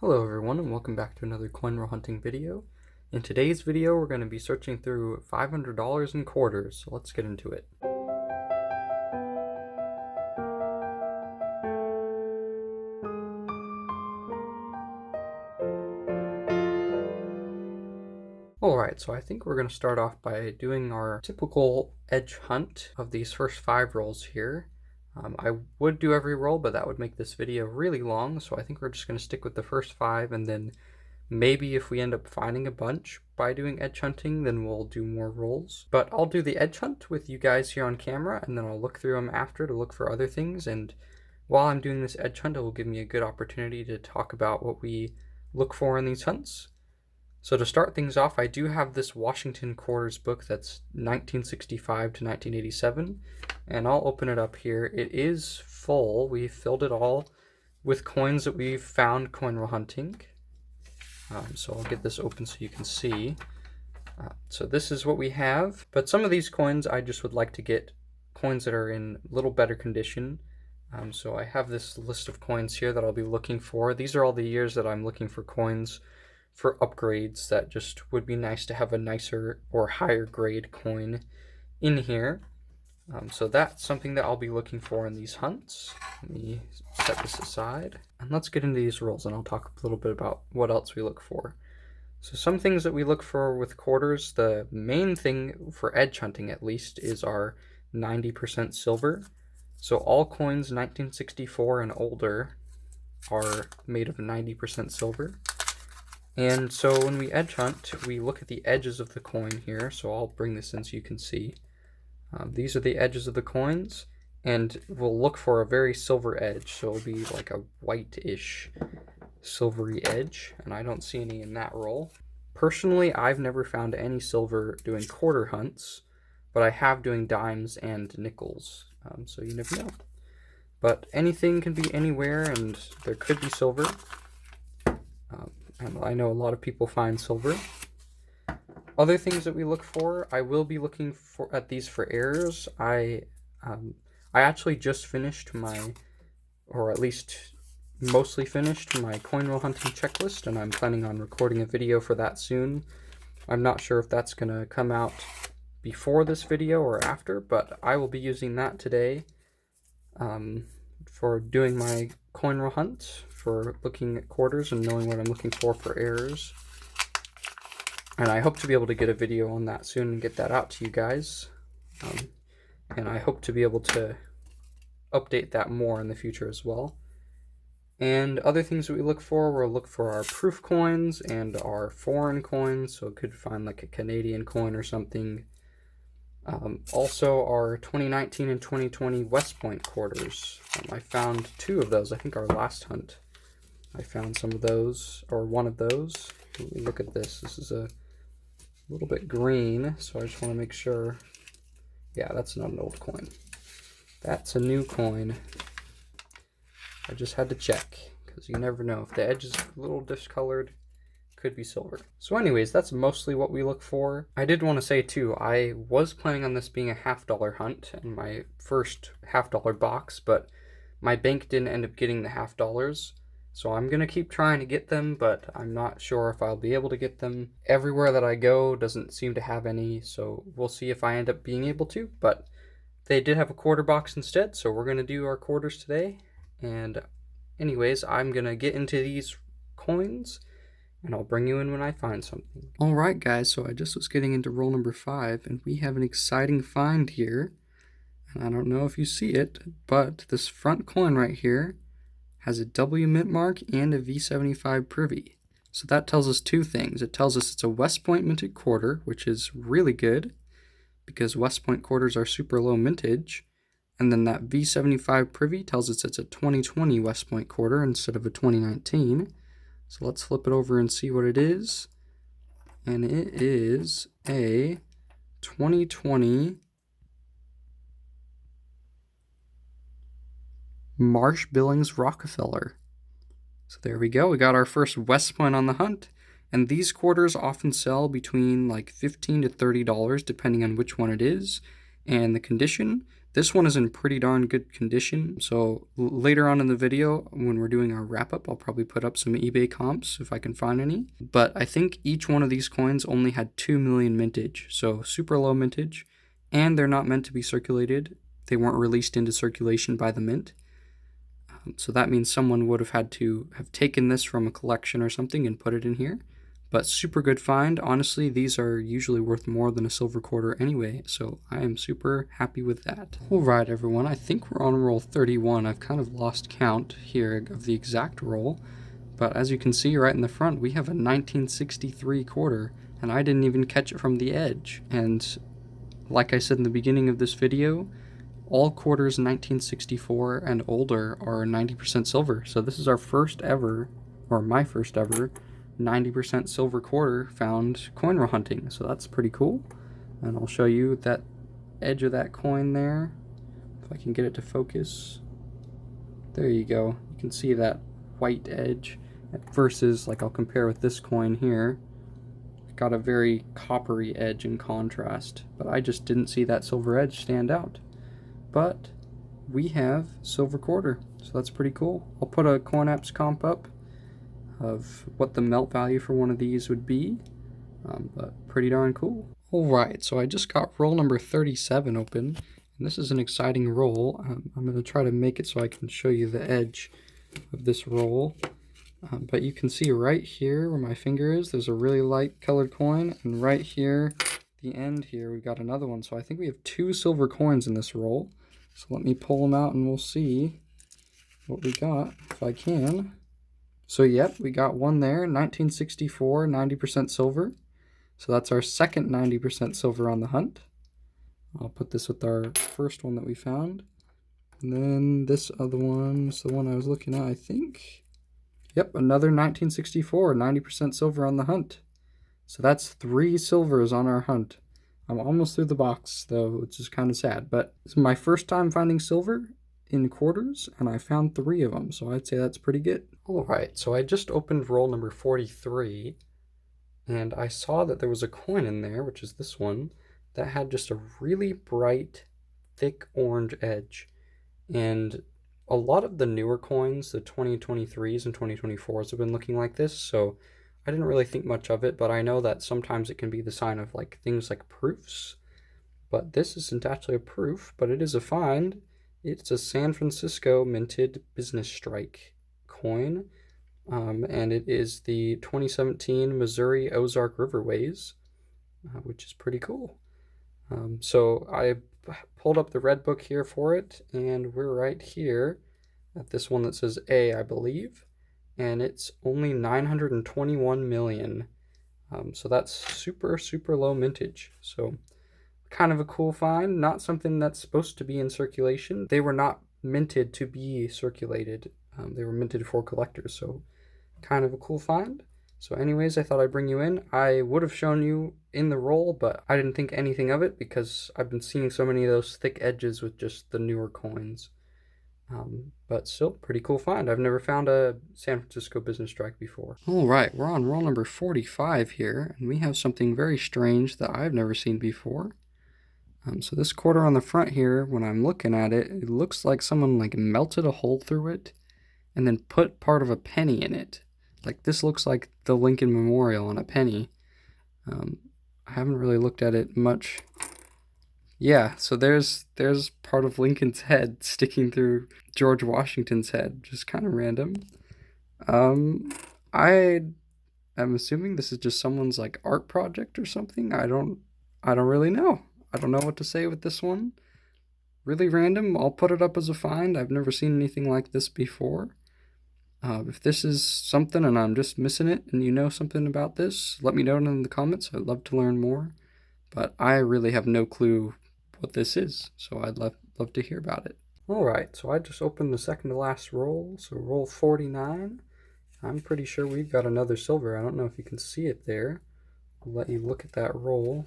Hello everyone and welcome back to another coin roll hunting video. In today's video we're going to be searching through $500 in quarters, so let's get into it. Alright, so I think we're going to start off by doing our typical edge hunt of these first 5 rolls here. I would do every roll, but that would make this video really long, so I think we're just going to stick with the first 5, and then maybe if we end up finding a bunch by doing edge hunting, then we'll do more rolls. But I'll do the edge hunt with you guys here on camera, and then I'll look through them after to look for other things, and while I'm doing this edge hunt, it will give me a good opportunity to talk about what we look for in these hunts. So to start things off, I do have this Washington quarters book that's 1965 to 1987, and I'll open it up here. It is full. We filled it all with coins that we've found coin roll hunting. So I'll get this open so you can see. So this is what we have, but some of these coins I just would like to get coins that are in a little better condition. So I have this list of coins here that I'll be looking for. These are all the years that I'm looking for coins for upgrades that just would be nice to have a nicer or higher grade coin in here. So that's something that I'll be looking for in these hunts. Let me set this aside and let's get into these rolls, and I'll talk a little bit about what else we look for. So some things that we look for with quarters, the main thing for edge hunting at least is our 90% silver. So all coins 1964 and older are made of 90% silver. And so when we edge hunt, we look at the edges of the coin here. So I'll bring this in so you can see. These are the edges of the coins, and we'll look for a very silver edge. So it'll be like a white-ish silvery edge, and I don't see any in that roll. Personally, I've never found any silver doing quarter hunts, but I have doing dimes and nickels, so you never know. But anything can be anywhere, and there could be silver. And I know a lot of people find silver. Other things that we look for, I will be looking for at these for errors. I actually just finished my, or at least mostly finished my coin roll hunting checklist, and I'm planning on recording a video for that soon. I'm not sure if that's going to come out before this video or after, but I will be using that today for doing my coin roll hunt, for looking at quarters and knowing what I'm looking for errors. And I hope to be able to get a video on that soon and get that out to you guys. And I hope to be able to update that more in the future as well. And other things that we look for, we'll look for our proof coins and our foreign coins. So it could find like a Canadian coin or something. Also our 2019 and 2020 West Point quarters. I found 2 of those. I think our last hunt I found some of those, or one of those. Let me look at this. This is a little bit green, so I just want to make sure. Yeah, that's not an old coin. That's a new coin. I just had to check, because you never know. If the edge is a little discolored, could be silver. So anyways, that's mostly what we look for. I did want to say too, I was planning on this being a $50 hunt in my first $50 box, but my bank didn't end up getting the $50. So I'm going to keep trying to get them, but I'm not sure if I'll be able to get them. Everywhere that I go doesn't seem to have any, so we'll see if I end up being able to. But they did have a quarter box instead, so we're going to do our quarters today. And anyways, I'm going to get into these coins, and I'll bring you in when I find something. Alright guys, so I just was getting into roll number 5, and we have an exciting find here. And I don't know if you see it, but this front coin right here has a W mint mark and a V75 privy. So that tells us 2 things. It tells us it's a West Point minted quarter, which is really good because West Point quarters are super low mintage. And then that V75 privy tells us it's a 2020 West Point quarter instead of a 2019. So let's flip it over and see what it is. And it is a 2020 Marsh Billings Rockefeller. So there we go. We got our first West Point on the hunt. And these quarters often sell between like $15 to $30 depending on which one it is and the condition. This one is in pretty darn good condition, so later on in the video, when we're doing our wrap-up, I'll probably put up some eBay comps if I can find any. But I think each one of these coins only had 2 million mintage, so super low mintage, and they're not meant to be circulated. They weren't released into circulation by the mint. So that means someone would have had to have taken this from a collection or something and put it in here. But super good find. Honestly, these are usually worth more than a silver quarter anyway, so I am super happy with that. Alright everyone, I think we're on roll 31. I've kind of lost count here of the exact roll, but as you can see right in the front, we have a 1963 quarter, and I didn't even catch it from the edge. And like I said in the beginning of this video, all quarters 1964 and older are 90% silver, so this is our first ever, or my first ever, 90% silver quarter found coin roll hunting, so that's pretty cool. And I'll show you that edge of that coin there, if I can get it to focus. There you go. You can see that white edge versus, like, I'll compare with this coin here. It's got a very coppery edge in contrast, but I just didn't see that silver edge stand out. But we have silver quarter, so that's pretty cool. I'll put a CoinApps comp up of what the melt value for one of these would be, but pretty darn cool. Alright, so I just got roll number 37 open, and this is an exciting roll. I'm going to try to make it so I can show you the edge of this roll, but you can see right here where my finger is, there's a really light colored coin, and right here, the end here, we've got another one. So I think we have 2 silver coins in this roll. So let me pull them out and we'll see what we got, if I can. So yep, we got one there, 1964, 90% silver. So that's our second 90% silver on the hunt. I'll put this with our first one that we found. And then this other one is the one I was looking at, I think. Yep, another 1964, 90% silver on the hunt. So that's 3 silvers on our hunt. I'm almost through the box though, which is kind of sad, but it's my first time finding silver in quarters, and I found 3 of them, so I'd say that's pretty good. Alright, so I just opened roll number 43, and I saw that there was a coin in there, which is this one, that had just a really bright, thick orange edge. And a lot of the newer coins, the 2023s and 2024s, have been looking like this, so I didn't really think much of it, but I know that sometimes it can be the sign of like things like proofs. But this isn't actually a proof, but it is a find. It's a San Francisco minted business strike coin, and it is the 2017 Missouri Ozark Riverways, which is pretty cool. So I pulled up the red book here for it, and we're right here at this one that says A, I believe, and it's only 921 million. So that's super, super low mintage. So kind of a cool find, not something that's supposed to be in circulation. They were not minted to be circulated. They were minted for collectors, so kind of a cool find. So anyways, I thought I'd bring you in. I would have shown you in the roll, but I didn't think anything of it because I've been seeing so many of those thick edges with just the newer coins. But still, pretty cool find. I've never found a San Francisco business strike before. Alright, we're on roll number 45 here, and we have something very strange that I've never seen before. So this quarter on the front here, when I'm looking at it, it looks like someone like melted a hole through it and then put part of a penny in it. Like this looks like the Lincoln Memorial on a penny. I haven't really looked at it much. Yeah, so there's part of Lincoln's head sticking through George Washington's head, just kind of random. I am assuming this is just someone's like art project or something. I don't really know. I don't know what to say with this one. Really random. I'll put it up as a find. I've never seen anything like this before. If this is something and I'm just missing it and you know something about this, let me know in the comments. I'd love to learn more. But I really have no clue what this is, so I'd love to hear about it. Alright, so I just opened the second to last roll, so roll 49. I'm pretty sure we've got another silver. I don't know if you can see it there. I'll let you look at that roll.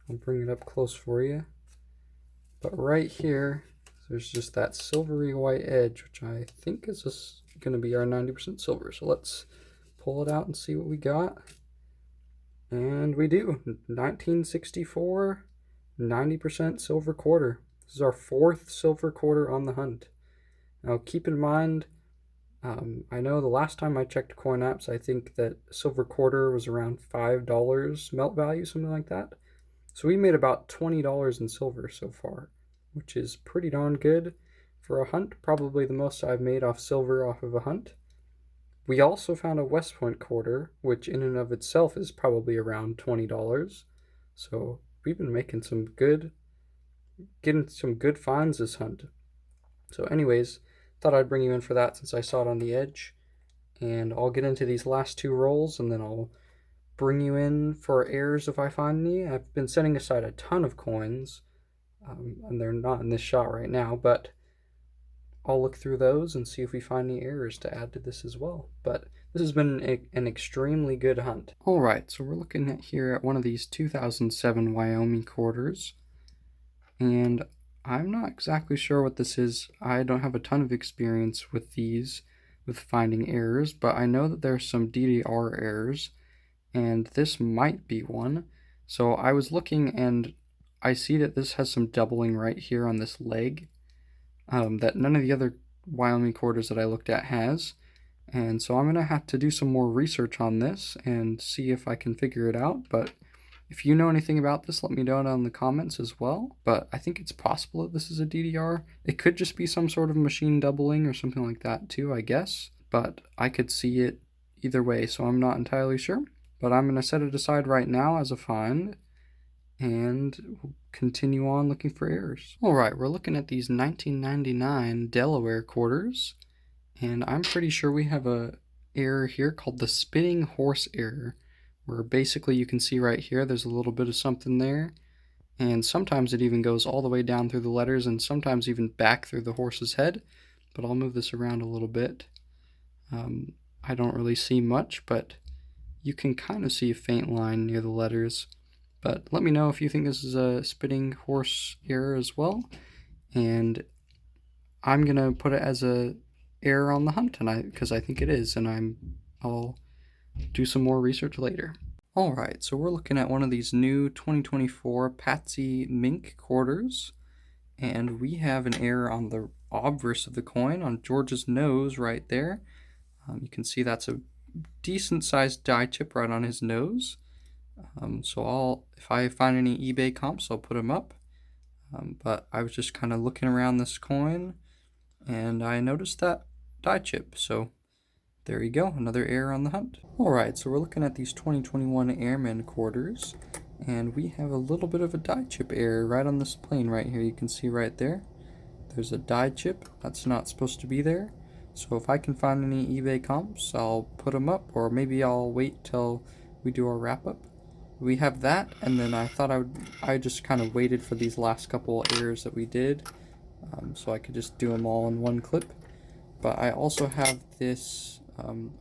I'll bring it up close for you. But right here, there's just that silvery white edge, which I think is just going to be our 90% silver. So let's pull it out and see what we got. And we do. 1964, 90% silver quarter. This is our 4th silver quarter on the hunt. Now keep in mind, I know the last time I checked coin apps, I think that silver quarter was around $5 melt value, something like that. So we made about $20 in silver so far, which is pretty darn good for a hunt, probably the most I've made off silver off of a hunt. We also found a West Point quarter, which in and of itself is probably around $20. So we've been getting some good finds this hunt. So anyways, thought I'd bring you in for that since I saw it on the edge. And I'll get into these last 2 rolls and then I'll bring you in for errors if I find any. I've been setting aside a ton of coins, and they're not in this shot right now, but I'll look through those and see if we find any errors to add to this as well. But this has been an extremely good hunt. Alright, so we're looking at here at one of these 2007 Wyoming quarters, and I'm not exactly sure what this is. I don't have a ton of experience with these, with finding errors, but I know that there's some DDR errors, and this might be one. So I was looking and I see that this has some doubling right here on this leg, that none of the other Wyoming quarters that I looked at has. And so I'm going to have to do some more research on this and see if I can figure it out. But if you know anything about this, let me know down in the comments as well. But I think it's possible that this is a DDR. It could just be some sort of machine doubling or something like that too, I guess. But I could see it either way, so I'm not entirely sure. But I'm going to set it aside right now as a find, and we'll continue on looking for errors. Alright, we're looking at these 1999 Delaware quarters, and I'm pretty sure we have a error here called the spinning horse error, where basically you can see right here there's a little bit of something there, and sometimes it even goes all the way down through the letters and sometimes even back through the horse's head. But I'll move this around a little bit. I don't really see much, but you can kind of see a faint line near the letters. But let me know if you think this is a spinning horse error as well, and I'm gonna put it as a error on the hunt, and because I think it is, and I'll do some more research later. Alright, so we're looking at one of these new 2024 Patsy Mink quarters, and we have an error on the obverse of the coin, on George's nose right there. You can see that's a decent sized die chip right on his nose. So if I find any eBay comps, I'll put them up. But I was just kind of looking around this coin, and I noticed that die chip. So there you go, another error on the hunt. Alright, so we're looking at these 2021 Airman quarters, and we have a little bit of a die chip error right on this plane right here. You can see right there, there's a die chip that's not supposed to be there. So if I can find any eBay comps, I'll put them up, or maybe I'll wait till we do our wrap-up. We have that, and then I thought I just kind of waited for these last couple errors that we did, so I could just do them all in one clip. But I also have this,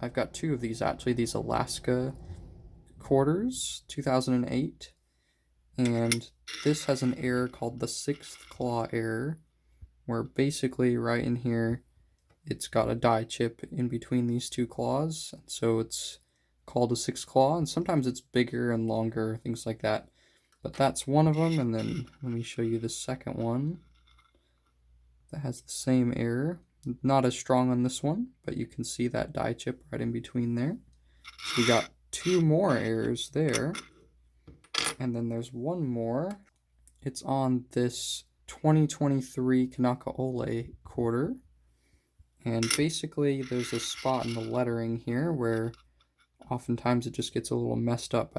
I've got 2 of these actually, these Alaska quarters, 2008, and this has an error called the 6th claw error, where basically right in here, it's got a die chip in between these 2 claws, so it's called a 6th claw, and sometimes it's bigger and longer, things like that. But that's one of them, and then let me show you the second one that has the same error. Not as strong on this one, but you can see that die chip right in between there. So we got 2 more errors there, and then there's one more. It's on this 2023 Kanaka Ole quarter, and basically there's a spot in the lettering here where oftentimes it just gets a little messed up.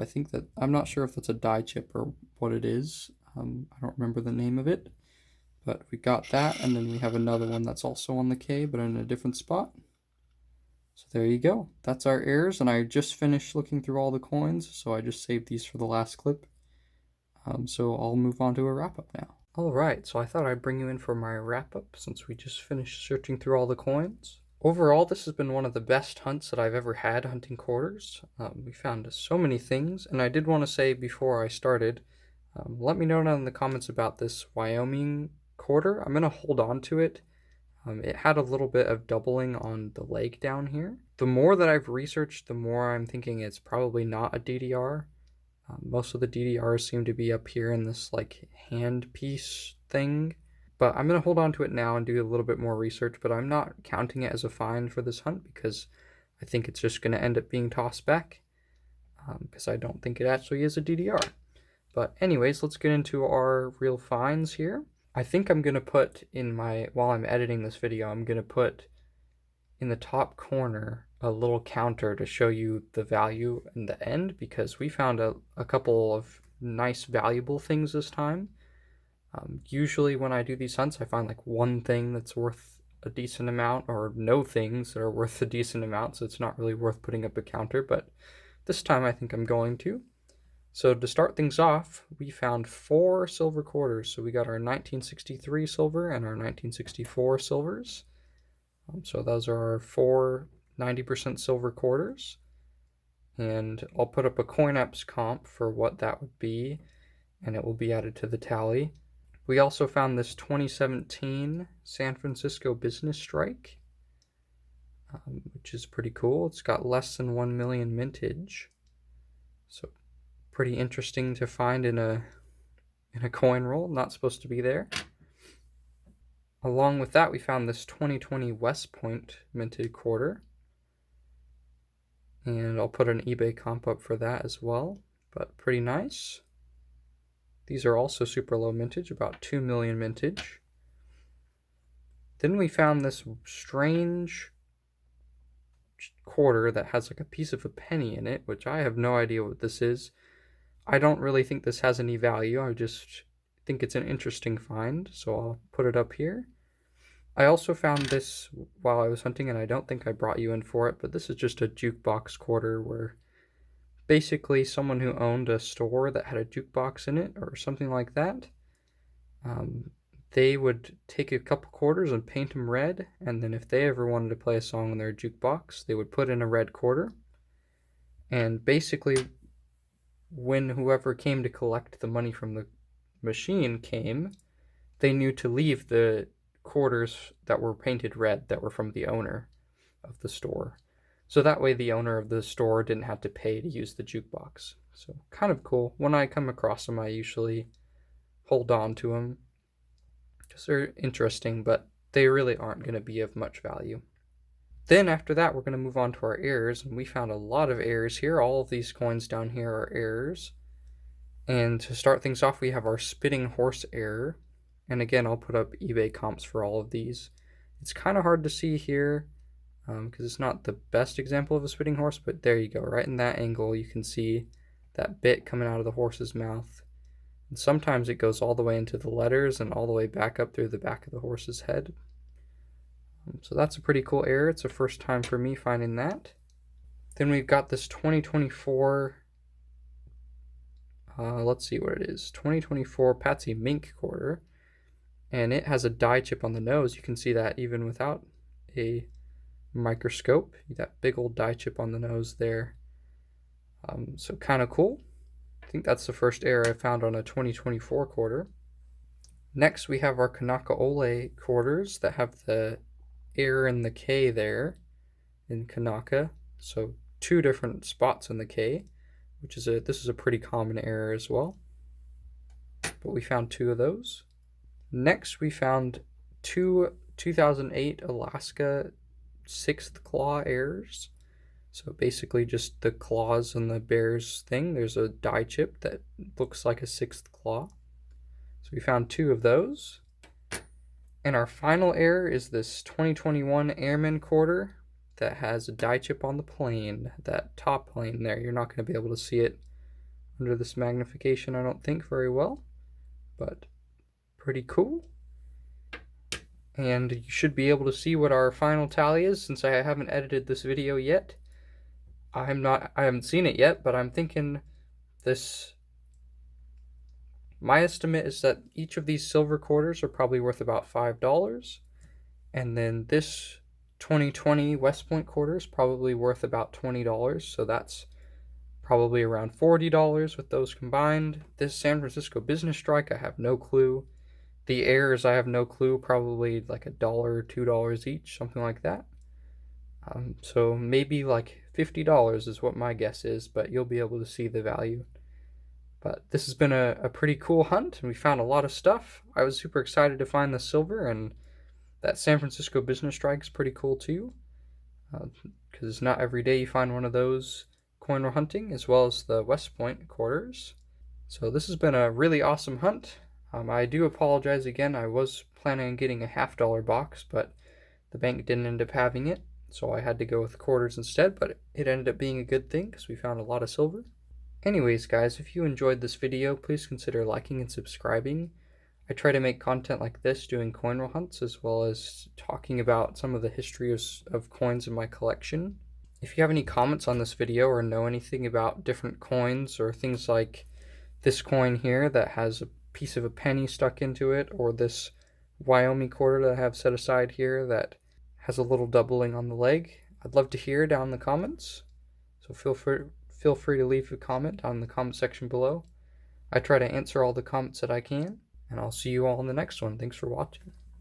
I'm not sure if that's a die chip or what it is. I don't remember the name of it, but we got that, and then we have another one that's also on the K, but in a different spot. So there you go. That's our errors, and I just finished looking through all the coins, so I just saved these for the last clip. So I'll move on to a wrap-up now. Alright, so I thought I'd bring you in for my wrap-up since we just finished searching through all the coins. Overall, this has been one of the best hunts that I've ever had hunting quarters. We found so many things, and I did want to say before I started, let me know down in the comments about this Wyoming quarter. I'm going to hold on to it. It had a little bit of doubling on the leg down here. The more that I've researched, the more I'm thinking it's probably not a DDR. Most of the DDRs seem to be up here in this like hand piece thing. But I'm going to hold on to it now and do a little bit more research, but I'm not counting it as a find for this hunt because I think it's just going to end up being tossed back because I don't think it actually is a DDR. But anyways, let's get into our real finds here. I think I'm going to put in while I'm editing this video, I'm going to put in the top corner a little counter to show you the value in the end, because we found a couple of nice valuable things this time. Usually when I do these hunts, I find like one thing that's worth a decent amount or no things that are worth a decent amount, so it's not really worth putting up a counter, but this time I think I'm going to. So to start things off, we found 4 silver quarters. So we got our 1963 silver and our 1964 silvers. So those are our 4 90% silver quarters. And I'll put up a CoinApps comp for what that would be, and it will be added to the tally. We also found this 2017 San Francisco business strike, which is pretty cool. It's got less than 1 million mintage. So pretty interesting to find in a coin roll, not supposed to be there. Along with that, we found this 2020 West Point minted quarter, and I'll put an eBay comp up for that as well, but pretty nice. These are also super low mintage, about 2 million mintage. Then we found this strange quarter that has like a piece of a penny in it, which I have no idea what this is. I don't really think this has any value. I just think it's an interesting find, so I'll put it up here. I also found this while I was hunting, and I don't think I brought you in for it, but this is just a jukebox quarter where basically someone who owned a store that had a jukebox in it or something like that, they would take a couple quarters and paint them red, and then if they ever wanted to play a song on their jukebox, they would put in a red quarter. And basically, when whoever came to collect the money from the machine came, they knew to leave the quarters that were painted red that were from the owner of the store. So that way the owner of the store didn't have to pay to use the jukebox. So kind of cool. When I come across them, I usually hold on to them because they're interesting, but they really aren't going to be of much value. Then after that, we're going to move on to our errors, and we found a lot of errors here. All of these coins down here are errors. And to start things off, we have our spitting horse error. And again, I'll put up eBay comps for all of these. It's kind of hard to see here because it's not the best example of a spitting horse, but there you go. Right in that angle, you can see that bit coming out of the horse's mouth. And sometimes it goes all the way into the letters and all the way back up through the back of the horse's head. So that's a pretty cool error. It's the first time for me finding that. Then we've got this 2024, let's see what it is, 2024 Patsy Mink quarter. And it has a dye chip on the nose. You can see that even without a microscope. That big old dye chip on the nose there. So kind of cool. I think that's the first error I found on a 2024 quarter. Next we have our Kanaka Ole quarters that have the error in the K there in Kanaka. So 2 different spots in the K, which is this is a pretty common error as well. But we found 2 of those. Next, we found 2 2008 Alaska 6th claw errors. So basically just the claws on the bear's thing. There's a dye chip that looks like a 6th claw. So we found 2 of those. And our final error is this 2021 Airman quarter that has a dye chip on the plane, that top plane there. You're not going to be able to see it under this magnification, I don't think, very well. But pretty cool. And you should be able to see what our final tally is since I haven't edited this video yet. I haven't seen it yet, but I'm thinking my estimate is that each of these silver quarters are probably worth about $5. And then this 2020 West Point quarter is probably worth about $20. So that's probably around $40 with those combined. This San Francisco business strike, I have no clue. The errors, I have no clue, probably like $1 or $2 each, something like that. So maybe like $50 is what my guess is, but you'll be able to see the value. But this has been a pretty cool hunt, and we found a lot of stuff. I was super excited to find the silver, and that San Francisco business strike is pretty cool too, because not every day you find one of those coin roll hunting, as well as the West Point quarters. So this has been a really awesome hunt. I do apologize again. I was planning on getting a $50 box, but the bank didn't end up having it, so I had to go with quarters instead, but it ended up being a good thing because we found a lot of silver. Anyways, guys, if you enjoyed this video, please consider liking and subscribing. I try to make content like this doing coin roll hunts, as well as talking about some of the history of coins in my collection. If you have any comments on this video or know anything about different coins or things like this coin here that has a piece of a penny stuck into it, or this Wyoming quarter that I have set aside here that has a little doubling on the leg, I'd love to hear down in the comments. So feel free to leave a comment down in the comment section below. I try to answer all the comments that I can, and I'll see you all in the next one. Thanks for watching.